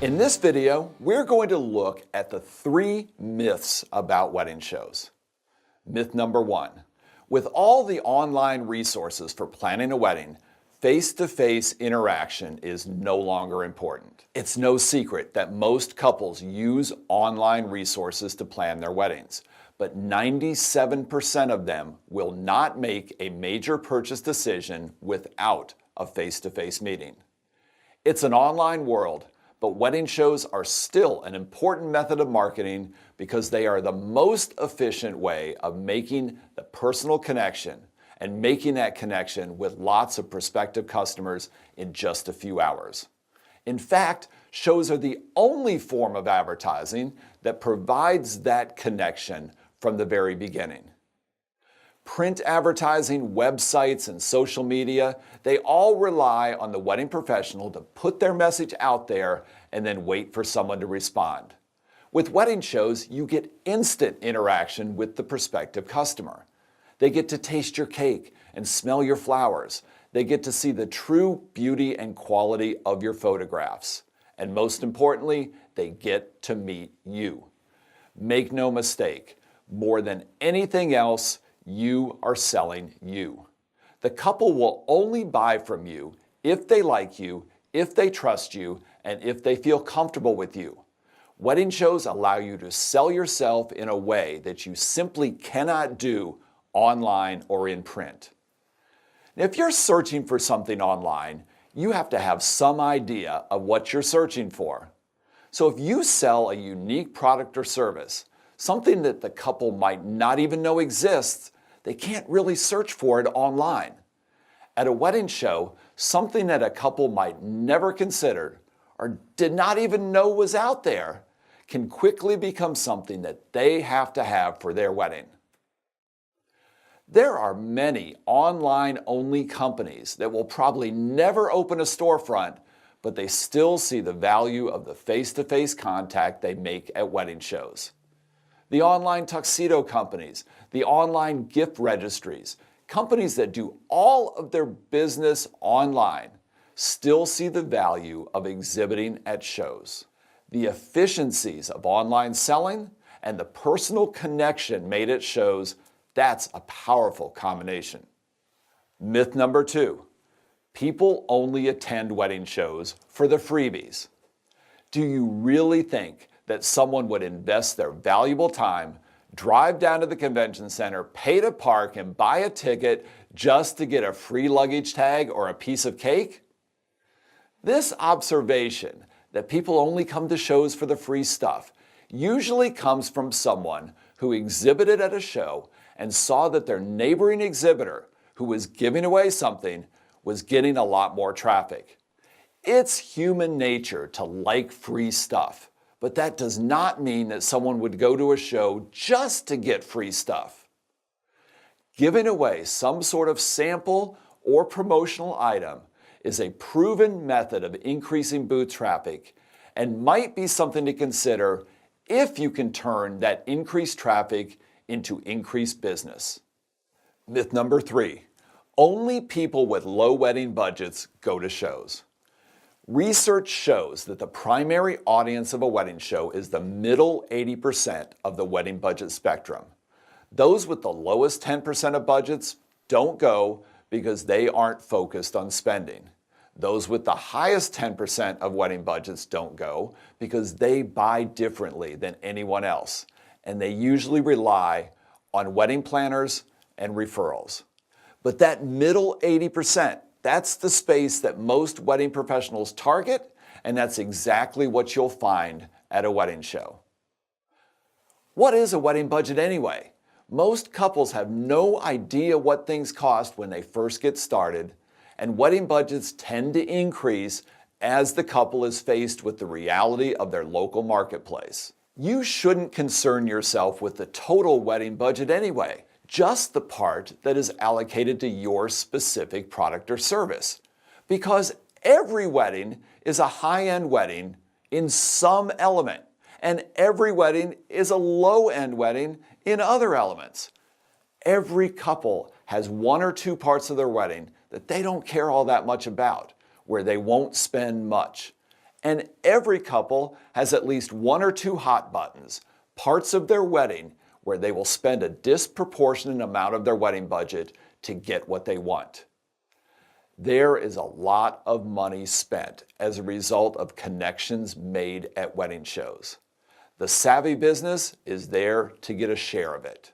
In this video, we're going to look at the 3 myths about wedding shows. Myth number 1. With all the online resources for planning a wedding, face-to-face interaction is no longer important. It's no secret that most couples use online resources to plan their weddings, but 97% of them will not make a major purchase decision without a face-to-face meeting. It's an online world, but wedding shows are still an important method of marketing because they are the most efficient way of making the personal connection and making that connection with lots of prospective customers in just a few hours. In fact, shows are the only form of advertising that provides that connection from the very beginning. Print advertising, websites, and social media, they all rely on the wedding professional to put their message out there and then wait for someone to respond. With wedding shows, you get instant interaction with the prospective customer. They get to taste your cake and smell your flowers. They get to see the true beauty and quality of your photographs. And most importantly, they get to meet you. Make no mistake, more than anything else, you are selling you. The couple will only buy from you if they like you, if they trust you, and if they feel comfortable with you. Wedding shows allow you to sell yourself in a way that you simply cannot do online or in print. Now, if you're searching for something online, you have to have some idea of what you're searching for. So if you sell a unique product or service, something that the couple might not even know exists, they can't really search for it online. At a wedding show, something that a couple might never consider or did not even know was out there can quickly become something that they have to have for their wedding. There are many online-only companies that will probably never open a storefront, but they still see the value of the face-to-face contact they make at wedding shows. The online tuxedo companies, the online gift registries, companies that do all of their business online still see the value of exhibiting at shows. The efficiencies of online selling and the personal connection made at shows, that's a powerful combination. Myth number 2, people only attend wedding shows for the freebies. Do you really think that someone would invest their valuable time, drive down to the convention center, pay to park, and buy a ticket just to get a free luggage tag or a piece of cake? This observation that people only come to shows for the free stuff usually comes from someone who exhibited at a show and saw that their neighboring exhibitor, who was giving away something, was getting a lot more traffic. It's human nature to like free stuff. But that does not mean that someone would go to a show just to get free stuff. Giving away some sort of sample or promotional item is a proven method of increasing booth traffic and might be something to consider if you can turn that increased traffic into increased business. Myth number 3, only people with low wedding budgets go to shows. Research shows that the primary audience of a wedding show is the middle 80% of the wedding budget spectrum. Those with the lowest 10% of budgets don't go because they aren't focused on spending. Those with the highest 10% of wedding budgets don't go because they buy differently than anyone else, and they usually rely on wedding planners and referrals. But that middle 80%, that's the space that most wedding professionals target, and that's exactly what you'll find at a wedding show. What is a wedding budget anyway? Most couples have no idea what things cost when they first get started, and wedding budgets tend to increase as the couple is faced with the reality of their local marketplace. You shouldn't concern yourself with the total wedding budget anyway, just the part that is allocated to your specific product or service. Because every wedding is a high-end wedding in some element, and every wedding is a low-end wedding in other elements. Every couple has 1 or 2 parts of their wedding that they don't care all that much about, where they won't spend much. And every couple has at least one or two hot buttons, parts of their wedding where they will spend a disproportionate amount of their wedding budget to get what they want. There is a lot of money spent as a result of connections made at wedding shows. The savvy business is there to get a share of it.